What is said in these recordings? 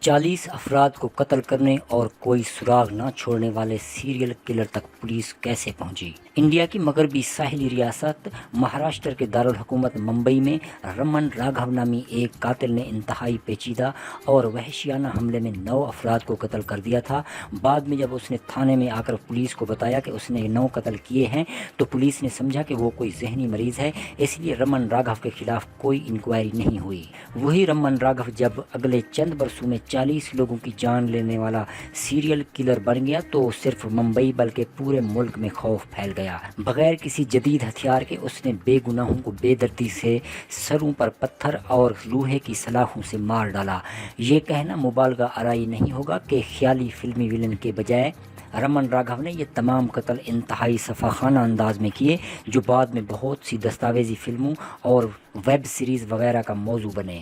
40 افراد کو قتل کرنے اور کوئی سراغ نہ چھوڑنے والے سیریل کلر تک پولیس کیسے پہنچی؟ انڈیا کی مغربی ساحلی ریاست مہاراشٹر کے دارالحکومت ممبئی میں رمن راگھو نامی ایک قاتل نے انتہائی پیچیدہ اور وحشیانہ حملے میں 9 افراد کو قتل کر دیا تھا۔ بعد میں جب اس نے تھانے میں آ کر پولیس کو بتایا کہ اس نے 9 قتل کیے ہیں تو پولیس نے سمجھا کہ وہ کوئی ذہنی مریض ہے، اس لیے رمن راگھو کے خلاف کوئی انکوائری نہیں ہوئی۔ وہی رمن راگھو جب اگلے چند برسوں میں 40 لوگوں کی جان لینے والا سیریل کلر بن گیا تو صرف ممبئی بلکہ پورے ملک میں خوف پھیل گیا۔ بغیر کسی جدید ہتھیار کے اس نے بے گناہوں کو بے دردی سے سروں پر پتھر اور لوہے کی سلاخوں سے مار ڈالا۔ یہ کہنا مبالغہ آرائی نہیں ہوگا کہ خیالی فلمی ویلن کے بجائے رمن راگھو نے یہ تمام قتل انتہائی سفاخانہ انداز میں کیے، جو بعد میں بہت سی دستاویزی فلموں اور ویب سیریز وغیرہ کا موضوع بنے۔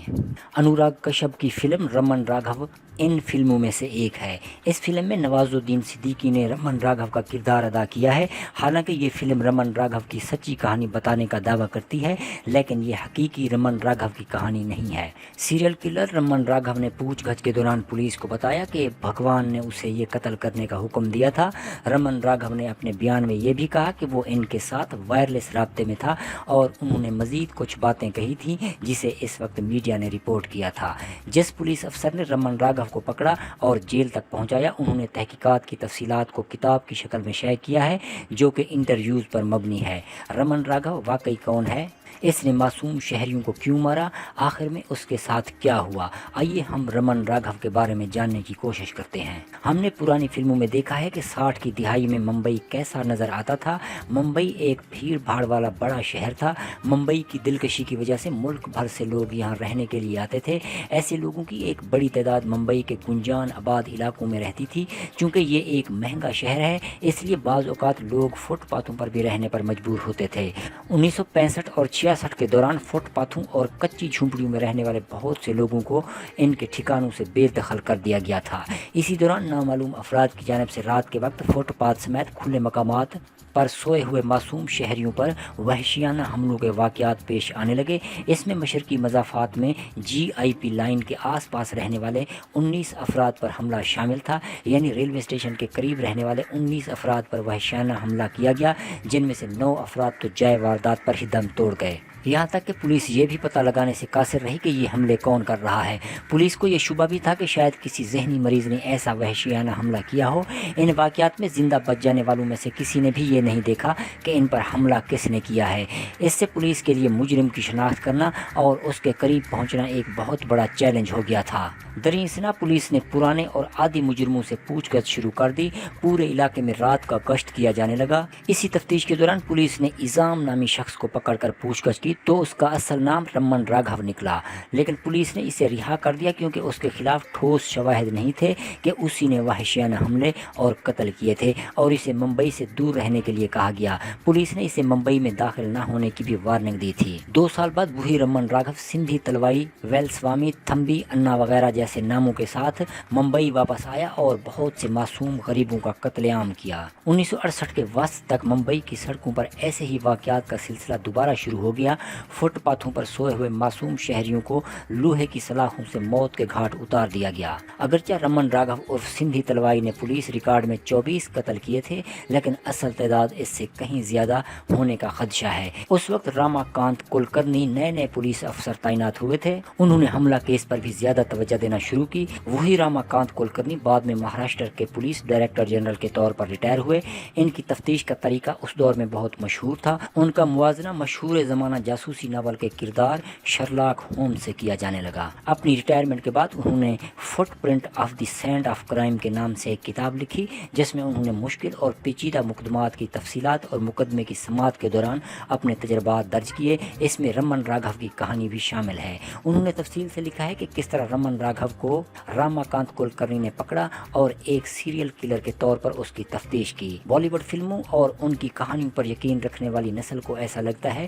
انوراگ کشیپ کی فلم رمن راگھو ان فلموں میں سے ایک ہے۔ اس فلم میں نواز الدین صدیقی نے رمن راگھو کا کردار ادا کیا ہے۔ حالانکہ یہ فلم رمن راگھو کی سچی کہانی بتانے کا دعویٰ کرتی ہے، لیکن یہ حقیقی رمن راگھو کی کہانی نہیں ہے۔ سیریل کلر رمن راگھو نے پوچھ گچھ کے دوران پولیس کو بتایا کہ بھگوان نے اسے یہ قتل کرنے کا حکم دیا تھا۔ رمن راگھو نے اپنے بیان میں یہ بھی کہا کہ وہ ان کے ساتھ وائرلیس رابطے میں تھا اور انہوں نے مزید کچھ باتیں کہی تھیں جسے اس وقت میڈیا نے رپورٹ کیا تھا۔ جس پولیس افسر نے رمن راگھو کو پکڑا اور جیل تک پہنچایا، انہوں نے تحقیقات کی تفصیلات کو کتاب کی شکل میں شائع کیا ہے جو کہ انٹرویوز پر مبنی ہے۔ رمن راگھو واقعی کون ہے؟ اس نے معصوم شہریوں کو کیوں مارا؟ آخر میں اس کے ساتھ کیا ہوا؟ آئیے ہم رمن راگھو کے بارے میں جاننے کی کوشش کرتے ہیں۔ ہم نے پرانی فلموں میں دیکھا ہے کہ 60 کی دہائی میں ممبئی کیسا نظر آتا تھا۔ ممبئی ایک بھیڑ بھاڑ والا بڑا شہر تھا۔ ممبئی کی دلکشی کی وجہ سے ملک بھر سے لوگ یہاں رہنے کے لیے آتے تھے۔ ایسے لوگوں کی ایک بڑی تعداد ممبئی کے گنجان آباد علاقوں میں رہتی تھی۔ چونکہ یہ ایک مہنگا شہر ہے، اس لیے بعض اوقات لوگ فٹ پاتھوں پر بھی رہنے پر مجبور ہوتے تھے۔ 1965 اور 66 کے دوران فٹ پاتھوں اور کچی جھونپڑیوں میں رہنے والے بہت سے لوگوں کو ان کے ٹھکانوں سے بے دخل کر دیا گیا تھا۔ اسی دوران نامعلوم افراد کی جانب سے رات کے وقت فٹ پاتھ سمیت کھلے مقامات پر سوئے ہوئے معصوم شہریوں پر وحشیانہ حملوں کے واقعات پیش آنے لگے۔ اس میں مشرقی مضافات میں GIP لائن کے آس پاس رہنے والے 19 افراد پر حملہ شامل تھا، یعنی ریلوے اسٹیشن کے قریب رہنے والے 19 افراد پر وحشیانہ حملہ کیا گیا، جن میں سے 9 افراد تو جائے واردات پر ہی دم توڑ گئے۔ یہاں تک کہ پولیس یہ بھی پتہ لگانے سے قاصر رہی کہ یہ حملے کون کر رہا ہے۔ پولیس کو یہ شبہ بھی تھا کہ شاید کسی ذہنی مریض نے ایسا وحشیانہ حملہ کیا ہو۔ ان واقعات میں زندہ بچ جانے والوں میں سے کسی نے بھی یہ نہیں دیکھا کہ ان پر حملہ کس نے کیا ہے۔ اس سے پولیس کے لیے مجرم کی شناخت کرنا اور اس کے قریب پہنچنا ایک بہت بڑا چیلنج ہو گیا تھا۔ دریں اثنا پولیس نے پرانے اور عادی مجرموں سے پوچھ گچھ شروع کر دی۔ پورے علاقے میں رات کا گشت کیا جانے لگا۔ اسی تفتیش کے دوران پولیس نے اعظام نامی شخص کو پکڑ کر پوچھ گچھ کی تو اس کا اصل نام رمن راگھو نکلا، لیکن پولیس نے اسے رہا کر دیا کیونکہ اس کے خلاف ٹھوس شواہد نہیں تھے کہ اسی نے وحشیانہ حملے اور قتل کیے تھے، اور اسے ممبئی سے دور رہنے کے لیے کہا گیا۔ پولیس نے اسے ممبئی میں داخل نہ ہونے کی بھی وارننگ دی تھی۔ 2 سال بعد وہی رمن راگھو سندھی تلوائی، ویلسوامی، تھمبی، انا وغیرہ جیسے ناموں کے ساتھ ممبئی واپس آیا اور بہت سے معصوم غریبوں کا قتل عام کیا۔ 1968 کے وسط تک ممبئی کی سڑکوں پر ایسے ہی واقعات کا سلسلہ دوبارہ شروع ہو گیا۔ فٹ پاتھوں پر سوئے ہوئے معصوم شہریوں کو لوہے کی سلاخوں سے موت کے گھاٹ اتار دیا گیا۔ اگرچہ رمن راگھو عرف سندھی تلوائی نے پولیس ریکارڈ میں 24 قتل کیے تھے، لیکن اصل تعداد اس سے کہیں زیادہ ہونے کا خدشہ ہے۔ اس وقت راما کانت کلکرنی نئے پولیس افسر تعینات ہوئے تھے۔ انہوں نے حملہ کیس پر بھی زیادہ توجہ دینا شروع کی۔ وہی راما کانت کلکرنی بعد میں مہاراشٹر کے پولیس ڈائریکٹر جنرل کے طور پر ریٹائر ہوئے۔ ان کی تفتیش کا طریقہ اس دور میں بہت مشہور تھا۔ ان کا موازنہ مشہور زمانہ جاسوسی ناول کے کردار شرلاک ہومز سے کیا جانے لگا۔ اپنی ریٹائرمنٹ کے بعد انہوں نے footprint of the sand of crime کے نام سے ایک کتاب لکھی، جس میں انہوں نے مشکل اور پیچیدہ مقدمات کی تفصیلات اور مقدمے کی سماعت کے دوران اپنے تجربات درج کیے۔ اس میں رمن راگھو کی کہانی بھی شامل ہے۔ انہوں نے تفصیل سے لکھا ہے کہ کس طرح رمن راگھو کو راما کانت کلکرنی نے پکڑا اور ایک سیریل کلر کے طور پر اس کی تفتیش کی۔ بالی ووڈ فلموں اور ان کی کہانیوں پر یقین رکھنے والی نسل کو ایسا لگتا ہے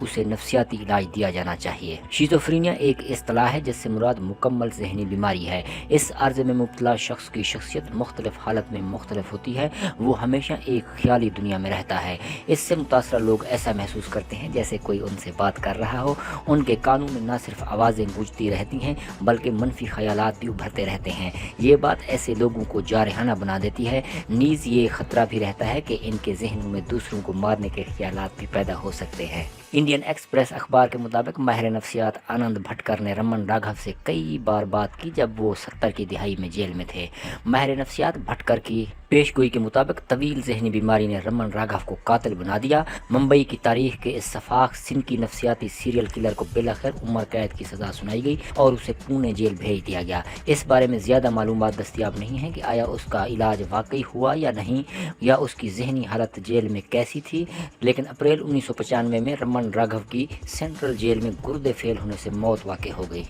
اسے نفسیاتی علاج دیا جانا چاہیے۔ شیزوفرینیا ایک اصطلاح ہے جس سے مراد مکمل ذہنی بیماری ہے۔ اس عرض میں مبتلا شخص کی شخصیت مختلف حالت میں مختلف ہوتی ہے، وہ ہمیشہ ایک خیالی دنیا میں رہتا ہے۔ اس سے متاثرہ لوگ ایسا محسوس کرتے ہیں جیسے کوئی ان سے بات کر رہا ہو، ان کے کانوں میں نہ صرف آوازیں گونجتی رہتی ہیں بلکہ منفی خیالات بھی ابھرتے رہتے ہیں۔ یہ بات ایسے لوگوں کو جارحانہ بنا دیتی ہے، نیز یہ خطرہ بھی رہتا ہے کہ ان کے ذہنوں میں دوسروں کو مارنے کے خیالات بھی پیدا ہو سکتے ہیں۔ انڈین ایکسپریس اخبار کے مطابق ماہر نفسیات آنند بھٹکر نے رمن راگھو سے کئی بار بات کی جب وہ 70 کی دہائی میں جیل میں تھے۔ ماہر نفسیات بھٹکر کی پیشگوئی کے مطابق طویل ذہنی بیماری نے رمن راگھو کو قاتل بنا دیا۔ ممبئی کی تاریخ کے اس سفاک سن کی نفسیاتی سیریل کلر کو بالآخر عمر قید کی سزا سنائی گئی اور اسے پونے جیل بھیج دیا گیا۔ اس بارے میں زیادہ معلومات دستیاب نہیں ہیں کہ آیا اس کا علاج واقعی ہوا یا نہیں، یا اس کی ذہنی حالت جیل میں کیسی تھی، لیکن اپریل 1995 میں رمن راگھو کی سینٹرل جیل میں گردے فیل ہونے سے موت واقع ہو گئی۔